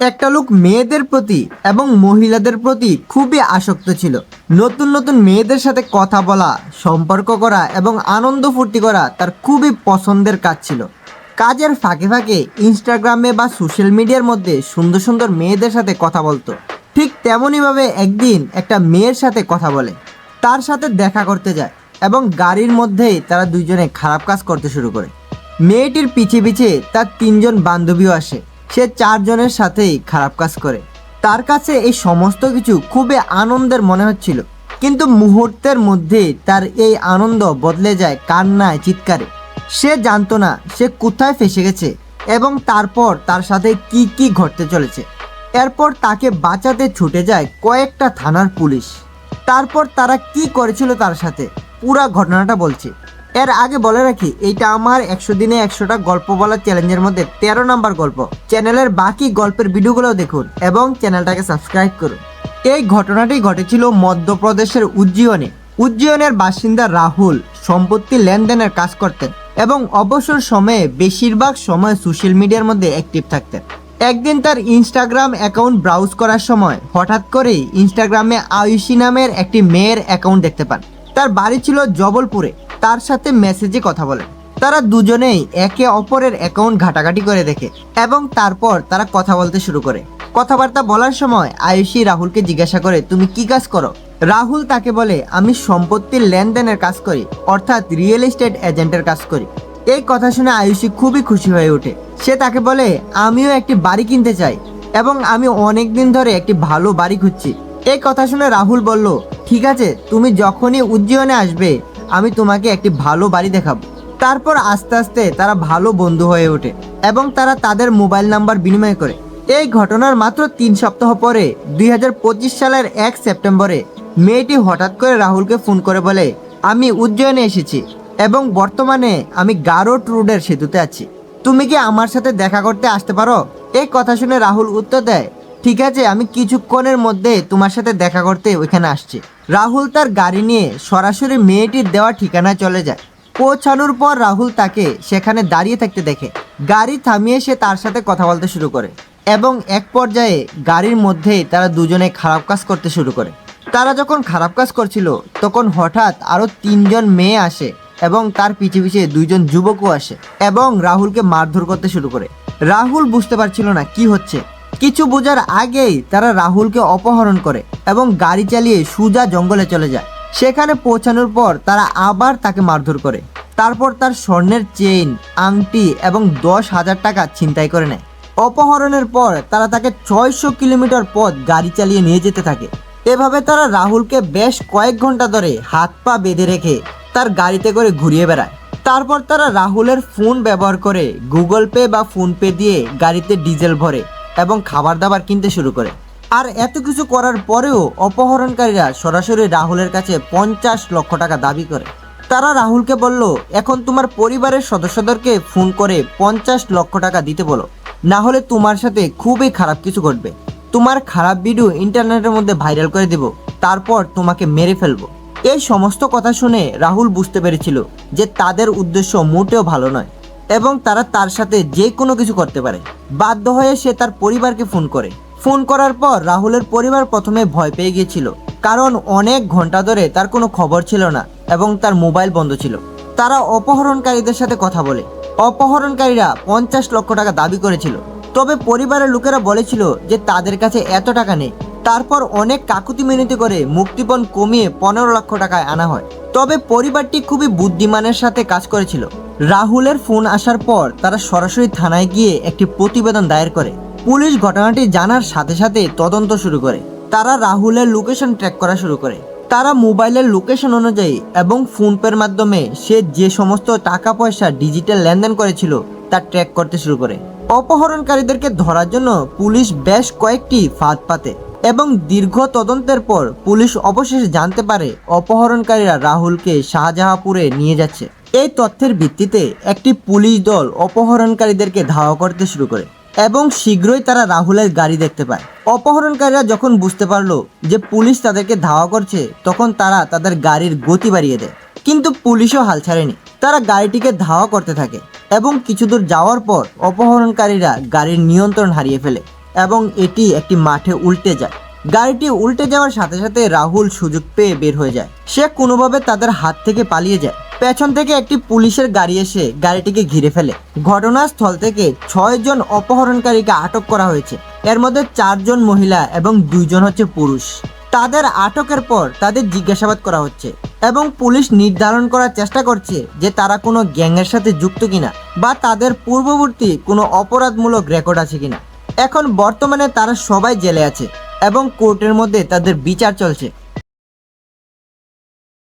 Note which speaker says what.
Speaker 1: একটা লোক মেয়েদের প্রতি এবং মহিলাদের প্রতি খুবই আসক্ত ছিল। নতুন নতুন মেয়েদের সাথে কথা বলা, সম্পর্ক করা এবং আনন্দ ফুর্তি করা তার খুবই পছন্দের কাজ ছিল। কাজের ফাঁকে ফাঁকে ইনস্টাগ্রামে বা সোশ্যাল মিডিয়ার মধ্যে সুন্দর সুন্দর মেয়েদের সাথে কথা বলতো। ঠিক তেমনইভাবে একদিন একটা মেয়ের সাথে কথা বলে, তার সাথে দেখা করতে যায় এবং গাড়ির মধ্যেই তারা দুইজনে খারাপ কাজ করতে শুরু করে। মেয়েটির পিছে পিছে তার 3জন বান্ধবীও আসে। সে 4জনের সাথেই খারাপ কাজ করে। তার কাছে এই সমস্ত কিছু খুবই আনন্দের মনে হচ্ছিল, কিন্তু মুহূর্তের মধ্যেই তার এই আনন্দ বদলে যায় কান্নায়, চিৎকারে। সে জানতো না সে কোথায় ফেসে গেছে এবং তারপর তার সাথে কি কি ঘটতে চলেছে। এরপর তাকে বাঁচাতে ছুটে যায় কয়েকটা থানার পুলিশ। তারপর তারা কি করেছিল তার সাথে পুরা ঘটনাটা বলছে। এর আগে বলে রাখি, এইটা আমার 100 দিনে 100টা গল্প বলার চ্যালেঞ্জের মধ্যে 13 নাম্বার গল্প। চ্যানেলের বাকি গল্পের ভিডিওগুলো দেখুন এবং চ্যানেলটাকে সাবস্ক্রাইব করুন। এই ঘটনাটি ঘটেছিল মধ্যপ্রদেশের উজ্জয়নের বাসিন্দা রাহুল সম্পত্তি লেনদেনের কাজ করতেন এবং অবসর সময়ে বেশিরভাগ সময় সোশ্যাল মিডিয়ার মধ্যে অ্যাক্টিভ থাকতেন। একদিন তার ইনস্টাগ্রাম অ্যাকাউন্ট ব্রাউজ করার সময় হঠাৎ করেই ইনস্টাগ্রামে আয়ুষী নামের একটি মেয়ের অ্যাকাউন্ট দেখতে পান। তার বাড়ি ছিল জবলপুরে। তার সাথে মেসেজে কথা বলেন। তারা দুজনেই একে অপরের অ্যাকাউন্ট ঘাটাঘাটি করে দেখে এবং তারপর তারা কথা বলতে শুরু করে। কথাবার্তা বলার সময় আয়ুষী রাহুলকে জিজ্ঞাসা করে, তুমি কি কাজ করো? রাহুল তাকে বলে, আমি সম্পত্তির লেনদেনের কাজ করি, অর্থাৎ রিয়েল এস্টেট এজেন্টের কাজ করি। এই কথা শুনে আয়ুষী খুবই খুশি হয়ে ওঠে। সে তাকে বলে, আমিও একটি বাড়ি কিনতে চাই এবং আমি অনেক দিন ধরে একটি ভালো বাড়ি খুঁজছি। এই কথা শুনে রাহুল বলল, ঠিক আছে, তুমি যখনই উজ্জয়নে আসবে আমি তোমাকে একটি ভালো বাড়ি দেখাবো। তারপর আস্তে আস্তে তারা ভালো বন্ধু হয়ে ওঠে এবং তারা তাদের মোবাইল নাম্বার বিনিময় করে। এই ঘটনার মাত্র 3 সপ্তাহ পরে 2025 সালের 1 সেপ্টেম্বরে মেয়েটি হঠাৎ করে রাহুলকে ফোন করে বলে, আমি উজ্জয়নে এসেছি এবং বর্তমানে আমি গারোট রোডের সেতুতে আছি। তুমি কি আমার সাথে দেখা করতে আসতে পারো? এই কথা শুনে রাহুল উত্তর দেয়, ঠিক আছে, আমি কিছুক্ষণের মধ্যে তোমার সাথে দেখা করতে ওইখানে আসছি। রাহুল তার গাড়ি নিয়ে সরাসরি মেয়েটির দেওয়া ঠিকানায় চলে যায়। পৌঁছানোর পর রাহুল তাকে সেখানে দাঁড়িয়ে থাকতে দেখে। গাড়ি থামিয়ে সে তার সাথে কথা বলতে শুরু করে এবং এক পর্যায়ে গাড়ির মধ্যেই তারা দুজনে খারাপ কাজ করতে শুরু করে। তারা যখন খারাপ কাজ করছিল তখন হঠাৎ আরও 3জন মেয়ে আসে এবং তার পিছে পিছে 2জন যুবকও আসে এবং রাহুলকে মারধর করতে শুরু করে। রাহুল বুঝতে পারছিল না কি হচ্ছে। কিছু বোঝার আগেই তারা রাহুলকে অপহরণ করে এবং গাড়ি চালিয়ে সোজা জঙ্গলে চলে যায়। সেখানে পৌঁছানোর পর তারা আবার তাকে মারধর করে। তারপর তার স্বর্ণের চেইন, আংটি এবং 10,000 টাকা ছিনতাই করে নেয়। অপহরণের পর তারা তাকে 600 কিলোমিটার পথ গাড়ি চালিয়ে নিয়ে যেতে থাকে। এভাবে তারা রাহুলকে বেশ কয়েক ঘন্টা ধরে হাত পা বেঁধে রেখে তার গাড়িতে করে ঘুরিয়ে বেড়ায়। তারপর তারা রাহুলের ফোন ব্যবহার করে গুগল পে বা ফোনপে দিয়ে গাড়িতে ডিজেল ভরে এবং খাবার দাবার কিনতে শুরু করে। আর এত কিছু করার পরেও অপহরণকারীরা সরাসরি রাহুলের কাছে 50 লক্ষ টাকা দাবি করে। তারা রাহুলকে বলল, এখন তোমার পরিবারের সদস্যদেরকে ফোন করে 50 লক্ষ টাকা দিতে বলো, না হলে তোমার সাথে খুবই খারাপ কিছু ঘটবে। তোমার খারাপ ভিডিও ইন্টারনেটের মধ্যে ভাইরাল করে দেব, তারপর তোমাকে মেরে ফেলবো। এই সমস্ত কথা শুনে রাহুল বুঝতে পেরেছিল যে তাদের উদ্দেশ্য মোটেও ভালো নয় এবং তারা তার সাথে যে কোনো কিছু করতে পারে। বাধ্য হয়ে সে তার পরিবারকে ফোন করে। ফোন করার পর রাহুলের পরিবার প্রথমে ভয় পেয়ে গিয়েছিল, কারণ অনেক ঘন্টা ধরে তার কোনো খবর ছিল না এবং তার মোবাইল বন্ধ ছিল। তারা অপহরণকারীদের সাথে কথা বলে। অপহরণকারীরা 50 লক্ষ টাকা দাবি করেছিল, তবে পরিবারের লোকেরা বলেছিল যে তাদের কাছে এত টাকা নেই। তারপর অনেক কাকুতি মিনতি করে মুক্তিপণ কমিয়ে 15 লক্ষ টাকায় আনা হয়। তবে পরিবারটি খুবই বুদ্ধিমানের সাথে কাজ করেছিল। রাহুলের ফোন আসার পর তারা সরাসরি থানায় গিয়ে একটি প্রতিবেদন দায়ের করে। পুলিশ ঘটনাটি জানার সাথে সাথে তদন্ত শুরু করে। তারা রাহুলের লোকেশন ট্র্যাক করা শুরু করে। তারা মোবাইলের লোকেশন অনুযায়ী এবং ফোনপের মাধ্যমে সে যে সমস্ত টাকা পয়সা ডিজিটাল লেনদেন করেছিল তা ট্র্যাক করতে শুরু করে। অপহরণকারীদেরকে ধরার জন্য পুলিশ বেশ কয়েকটি ফাঁদ পাতে এবং দীর্ঘ তদন্তের পর পুলিশ অবশেষে জানতে পারে অপহরণকারীরা রাহুলকে শাহজাহাঁপুরে নিয়ে যাচ্ছে। এই তথ্যের ভিত্তিতে একটি পুলিশ দল অপহরণকারীদেরকে ধাওয়া করতে শুরু করে এবং শীঘ্রই তারা রাহুলের গাড়ি দেখতে পায়। অপহরণকারীরা যখন বুঝতে পারলো যে পুলিশ তাদেরকে ধাওয়া করছে, তখন তারা তাদের গাড়ির গতি বাড়িয়ে দেয়, কিন্তু পুলিশও হাল ছাড়েনি। তারা গাড়িটিকে ধাওয়া করতে থাকে এবং কিছু দূর যাওয়ার পর অপহরণকারীরা গাড়ির নিয়ন্ত্রণ হারিয়ে ফেলে। এবং এটি একটি মাঠে উল্টে যায়। গাড়িটি উল্টে যাওয়ার সাথে সাথে রাহুল সুযোগ পেয়ে বের হয়ে যায়। সে কোনোভাবে তাদের হাত থেকে পালিয়ে যায়। পেছন থেকে একটি পুলিশের গাড়ি এসে গাড়িটিকে ঘিরে ফেলে। ঘটনাস্থল থেকে 6 জন অপহরণকারীকে আটক করা হয়েছে। এর মধ্যে 4 জন মহিলা এবং 2 জন হচ্ছে পুরুষ। তাদের আটকের পর তাদের জিজ্ঞাসাবাদ করা হচ্ছে এবং পুলিশ নির্ধারণ করার চেষ্টা করছে যে তারা কোনো গ্যাংয়ের সাথে যুক্ত কিনা বা তাদের পূর্ববর্তী কোনো অপরাধমূলক রেকর্ড আছে কিনা। এখন বর্তমানে তারা সবাই জেলে আছে এবং কোর্টের মধ্যে তাদের বিচার চলছে।